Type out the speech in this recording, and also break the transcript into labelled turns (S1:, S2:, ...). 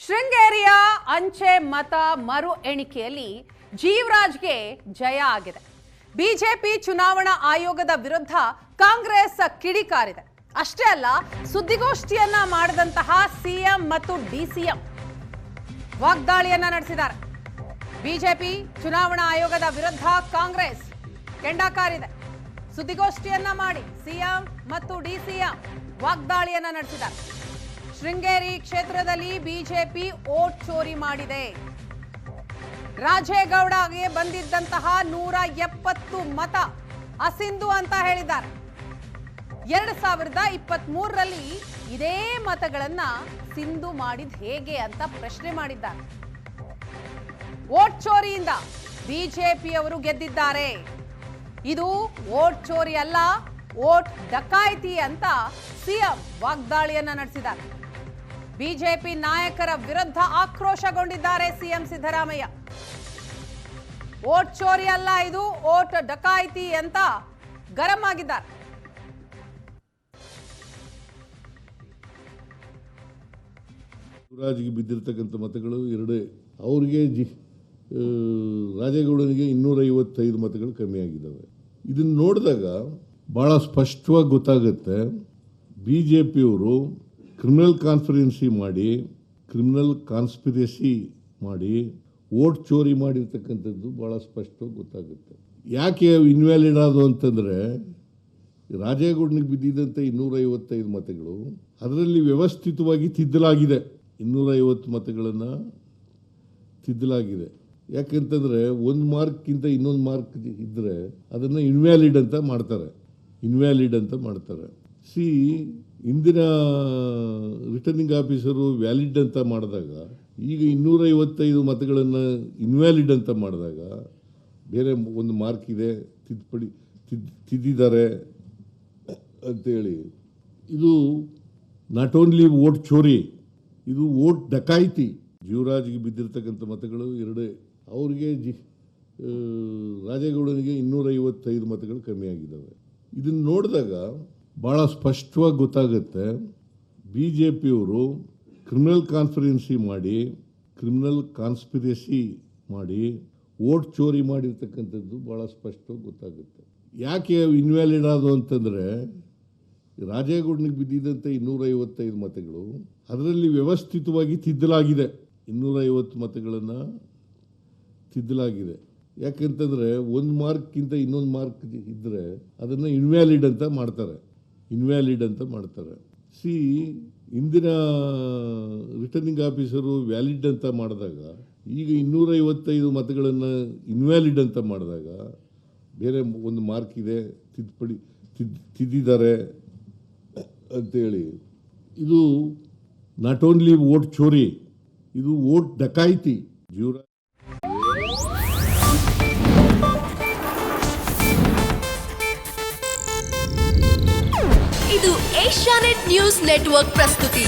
S1: ಶೃಂಗೇರಿಯ ಅಂಚೆ ಮತ ಮರು ಎಣಿಕೆಯಲ್ಲಿ ಜೀವರಾಜ್ಗೆ ಜಯ ಆಗಿದೆ. ಬಿಜೆಪಿ ಚುನಾವಣಾ ಆಯೋಗದ ವಿರುದ್ಧ ಕಾಂಗ್ರೆಸ್ ಕಿಡಿಕಾರಿದೆ. ಅಷ್ಟೇ ಅಲ್ಲ, ಸುದ್ದಿಗೋಷ್ಠಿಯನ್ನ ಮಾಡಿದಂತಹ ಸಿಎಂ ಮತ್ತು ಡಿಸಿಎಂ ವಾಗ್ದಾಳಿಯನ್ನ ನಡೆಸಿದ್ದಾರೆ. ಬಿಜೆಪಿ ಚುನಾವಣಾ ಆಯೋಗದ ವಿರುದ್ಧ ಕಾಂಗ್ರೆಸ್ ಕೆಂಡಕಾರಿದೆ. ಸುದ್ದಿಗೋಷ್ಠಿಯನ್ನ ಮಾಡಿ ಸಿಎಂ ಮತ್ತು ಡಿಸಿಎಂ ವಾಗ್ದಾಳಿಯನ್ನ ನಡೆಸಿದ್ದಾರೆ. ಶೃಂಗೇರಿ ಕ್ಷೇತ್ರದಲ್ಲಿ ಬಿಜೆಪಿ ವೋಟ್ ಚೋರಿ ಮಾಡಿದೆ. ರಾಜೇಗೌಡಗೆ ಬಂದಿದ್ದಂತಹ 170 ಮತ ಅಸಿಂಧು ಅಂತ ಹೇಳಿದ್ದಾರೆ. 2023ರಲ್ಲಿ ಇದೇ ಮತಗಳನ್ನ ಸಿಂಧು ಮಾಡಿದ ಹೇಗೆ ಅಂತ ಪ್ರಶ್ನೆ ಮಾಡಿದ್ದಾರೆ. ವೋಟ್ ಚೋರಿಯಿಂದ ಬಿಜೆಪಿಯವರು ಗೆದ್ದಿದ್ದಾರೆ. ಇದು ವೋಟ್ ಚೋರಿ ಅಲ್ಲ, ವೋಟ್ ಡಕಾಯಿತಿ ಅಂತ ಸಿಎಂ ವಾಗ್ದಾಳಿಯನ್ನ ನಡೆಸಿದ್ದಾರೆ. ಬಿಜೆಪಿ ನಾಯಕರ ವಿರುದ್ಧ ಆಕ್ರೋಶಗೊಂಡಿದ್ದಾರೆ ಸಿಎಂ ಸಿದ್ದರಾಮಯ್ಯ. ವೋಟ್ ಚೋರಿ ಅಲ್ಲ, ಇದು ವೋಟ್ ಡಕಾಯಿತಿ ಅಂತ ಗರಂ ಆಗಿದ್ದಾರೆ.
S2: ಶಿವರಾಜ್ಗೆ ಬಿದ್ದಿರ್ತಕ್ಕಂಥ ಮತಗಳು ಎರಡೇ. ಅವ್ರಿಗೆ ರಾಜೇಗೌಡನಿಗೆ 255 ಮತಗಳು ಕಮ್ಮಿ ಆಗಿದ್ದಾವೆ. ಇದನ್ನು ನೋಡಿದಾಗ ಭಾಳ ಸ್ಪಷ್ಟವಾಗಿ ಗೊತ್ತಾಗುತ್ತೆ, ಬಿ ಜೆ ಪಿಯವರು ಕ್ರಿಮಿನಲ್ ಕಾನ್ಸ್ಪಿರಸಿ ಮಾಡಿ ವೋಟ್ ಚೋರಿ ಮಾಡಿರ್ತಕ್ಕಂಥದ್ದು ಭಾಳ ಸ್ಪಷ್ಟವಾಗಿ ಗೊತ್ತಾಗುತ್ತೆ. ಯಾಕೆ ಇನ್ವ್ಯಾಲಿಡ್ ಆದವು ಅಂತಂದರೆ, ರಾಜೇಗೌಡನಿಗೆ ಬಿದ್ದಿದ್ದಂಥ 255 ಮತಗಳು ಅದರಲ್ಲಿ ವ್ಯವಸ್ಥಿತವಾಗಿ ತಿದ್ದಲಾಗಿದೆ. 250 ಮತಗಳನ್ನು ತಿದ್ದಲಾಗಿದೆ. ಯಾಕೆಂತಂದರೆ ಒಂದು ಮಾರ್ಕ್ಗಿಂತ ಇನ್ನೊಂದು ಮಾರ್ಕ್ ಇದ್ದರೆ ಅದನ್ನು ಇನ್ವ್ಯಾಲಿಡ್ ಅಂತ ಮಾಡ್ತಾರೆ. ಇಂದಿನ ರಿಟರ್ನಿಂಗ್ ಆಫೀಸರು ವ್ಯಾಲಿಡ್ ಅಂತ ಮಾಡಿದಾಗ, ಈಗ 255 ಮತಗಳನ್ನು ಇನ್ವ್ಯಾಲಿಡ್ ಅಂತ ಮಾಡಿದಾಗ ಬೇರೆ ಒಂದು ಮಾರ್ಕ್ ಇದೆ, ತಿದ್ದಿದ್ದಾರೆ ಅಂತೇಳಿ. ಇದು ನಾಟ್ ಓನ್ಲಿ ವೋಟ್ ಚೋರಿ, ಇದು ವೋಟ್ ಡಕಾಯಿತಿ. ಜೀವರಾಜ್ಗೆ ಬಿದ್ದಿರ್ತಕ್ಕಂಥ ಮತಗಳು ಎರಡೇ. ಅವ್ರಿಗೆ ರಾಜೇಗೌಡನಿಗೆ 255 ಮತಗಳು ಕಮ್ಮಿ ಆಗಿದ್ದಾವೆ. ಇದನ್ನು ನೋಡಿದಾಗ ಭಾಳ ಸ್ಪಷ್ಟವಾಗಿ ಗೊತ್ತಾಗುತ್ತೆ, ಬಿ ಜೆ ಪಿಯವರು ಕ್ರಿಮಿನಲ್ ಕಾನ್ಸ್ಪಿರಸಿ ಮಾಡಿ ವೋಟ್ ಚೋರಿ ಮಾಡಿರ್ತಕ್ಕಂಥದ್ದು ಭಾಳ ಸ್ಪಷ್ಟವಾಗಿ ಗೊತ್ತಾಗುತ್ತೆ. ಯಾಕೆ ಇನ್ವ್ಯಾಲಿಡ್ ಆದವು ಅಂತಂದರೆ, ರಾಜೇಗೌಡನಿಗೆ ಬಿದ್ದಿದ್ದಂಥ 255 ಮತಗಳು ಅದರಲ್ಲಿ ವ್ಯವಸ್ಥಿತವಾಗಿ ತಿದ್ದಲಾಗಿದೆ. 250 ಮತಗಳನ್ನು ತಿದ್ದಲಾಗಿದೆ. ಯಾಕೆಂತಂದರೆ ಒಂದು ಮಾರ್ಕ್ಗಿಂತ ಇನ್ನೊಂದು ಮಾರ್ಕ್ ಇದ್ದರೆ ಅದನ್ನು ಇನ್ವ್ಯಾಲಿಡ್ ಅಂತ ಮಾಡ್ತಾರೆ. ಇಂದಿನ ರಿಟರ್ನಿಂಗ್ ಆಫೀಸರು ವ್ಯಾಲಿಡ್ ಅಂತ ಮಾಡಿದಾಗ, ಈಗ 255 ಮತಗಳನ್ನು ಇನ್ವ್ಯಾಲಿಡ್ ಅಂತ ಮಾಡಿದಾಗ ಬೇರೆ ಒಂದು ಮಾರ್ಕ್ ಇದೆ, ತಿದ್ದಿದ್ದಾರೆ ಅಂತೇಳಿ. ಇದು ನಾಟ್ ಓನ್ಲಿ ವೋಟ್ ಚೋರಿ, ಇದು ವೋಟ್ ಡಕಾಯಿತಿ.
S3: ಇದು ಏಷ್ಯಾನೆಟ್ ನ್ಯೂಸ್ ನೆಟ್ವರ್ಕ್ ಪ್ರಸ್ತುತಿ.